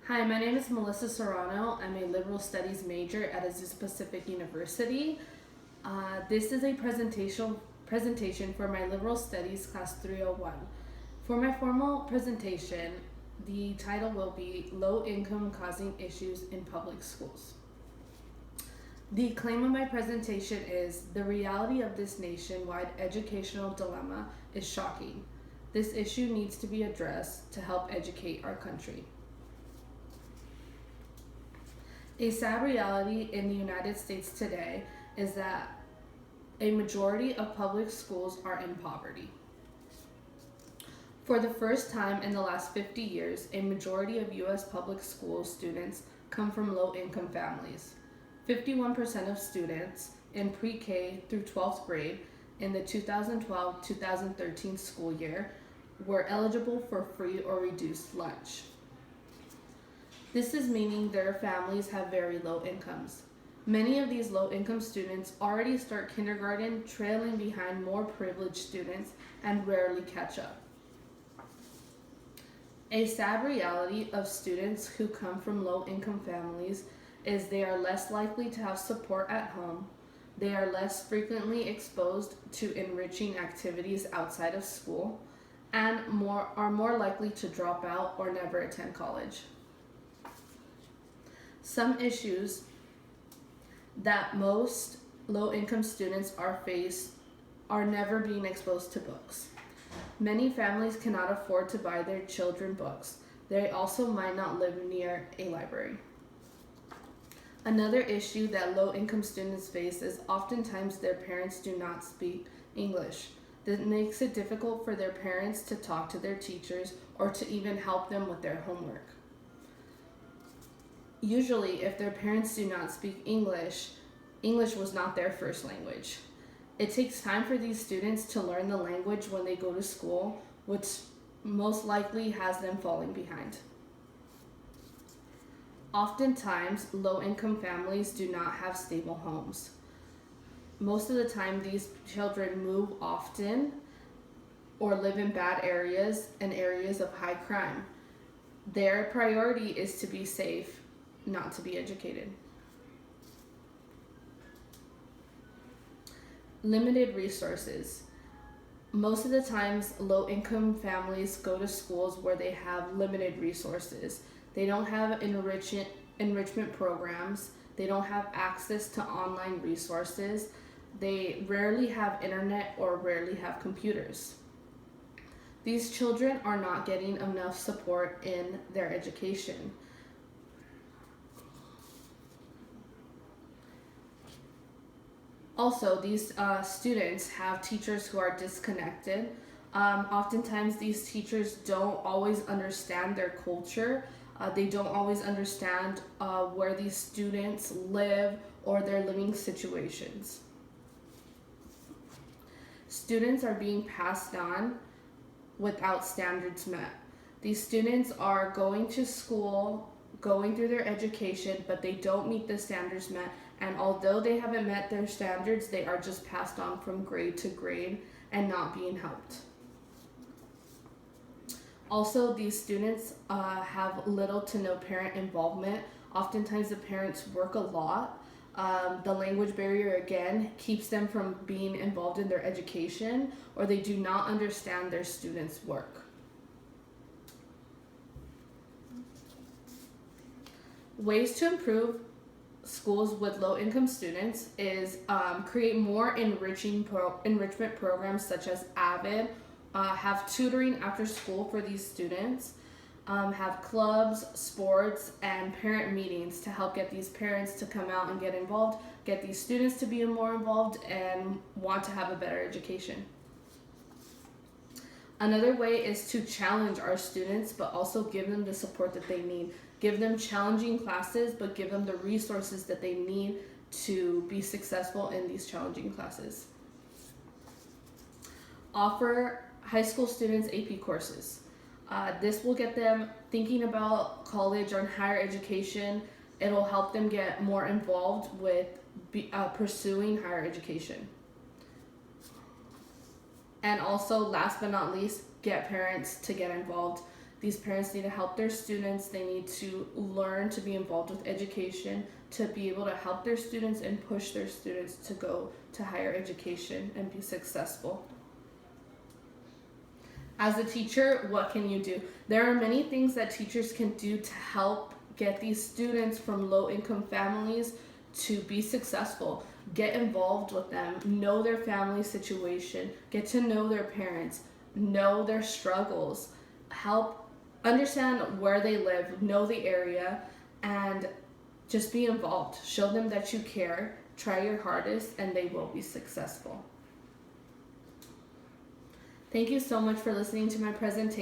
Hi, my name is Melissa Serrano. I'm a liberal studies major at Azusa Pacific University. This is a presentation for my liberal studies class 301. For my formal presentation, the title will be Low Income Causing Issues in Public Schools. The claim of my presentation is the reality of this nationwide educational dilemma is shocking. This issue needs to be addressed to help educate our country. A sad reality in the United States today is that a majority of public schools are in poverty. For the first time in the last 50 years, a majority of U.S. public school students come from low-income families. 51% of students in pre-K through 12th grade in the 2012-2013 school year were eligible for free or reduced lunch. This is meaning their families have very low incomes. Many of these low-income students already start kindergarten trailing behind more privileged students and rarely catch up. A sad reality of students who come from low-income families is they are less likely to have support at home, they are less frequently exposed to enriching activities outside of school, and are more likely to drop out or never attend college. Some issues that most low-income students are never being exposed to books. Many families cannot afford to buy their children books. They also might not live near a library. Another issue that low-income students face is oftentimes their parents do not speak English. This makes it difficult for their parents to talk to their teachers or to even help them with their homework. Usually, if their parents do not speak English, English was not their first language. It takes time for these students to learn the language when they go to school, which most likely has them falling behind. Oftentimes, low-income families do not have stable homes. Most of the time, these children move often or live in bad areas and areas of high crime. Their priority is to be safe, not to be educated. Limited resources. Most of the times, low-income families go to schools where they have limited resources. They don't have enrichment programs. They don't have access to online resources. They rarely have internet or rarely have computers. These children are not getting enough support in their education. Also, these students have teachers who are disconnected. Oftentimes, these teachers don't always understand their culture. They don't always understand where these students live or their living situations. Students are being passed on without standards met. These students are going to school, going through their education, but they don't meet the standards met, and although they haven't met their standards, they are just passed on from grade to grade and not being helped. Also, these students have little to no parent involvement. Oftentimes the parents work a lot. The language barrier, again, keeps them from being involved in their education, or they do not understand their students' work. Ways to improve schools with low-income students is create more enrichment programs such as AVID, have tutoring after school for these students, have clubs, sports, and parent meetings to help get these parents to come out and get involved, get these students to be more involved and want to have a better education. Another way is to challenge our students, but also give them the support that they need. Give them challenging classes, but give them the resources that they need to be successful in these challenging classes. Offer high school students AP courses. This will get them thinking about college or higher education. It'll help them get more involved with pursuing higher education. And also, last but not least, get parents to get involved. These parents need to help their students. They need to learn to be involved with education, to be able to help their students and push their students to go to higher education and be successful. As a teacher, what can you do? There are many things that teachers can do to help get these students from low-income families to be successful. Get involved with them, know their family situation, get to know their parents, know their struggles, help understand where they live, know the area, and just be involved. Show them that you care, try your hardest, and they will be successful. Thank you so much for listening to my presentation.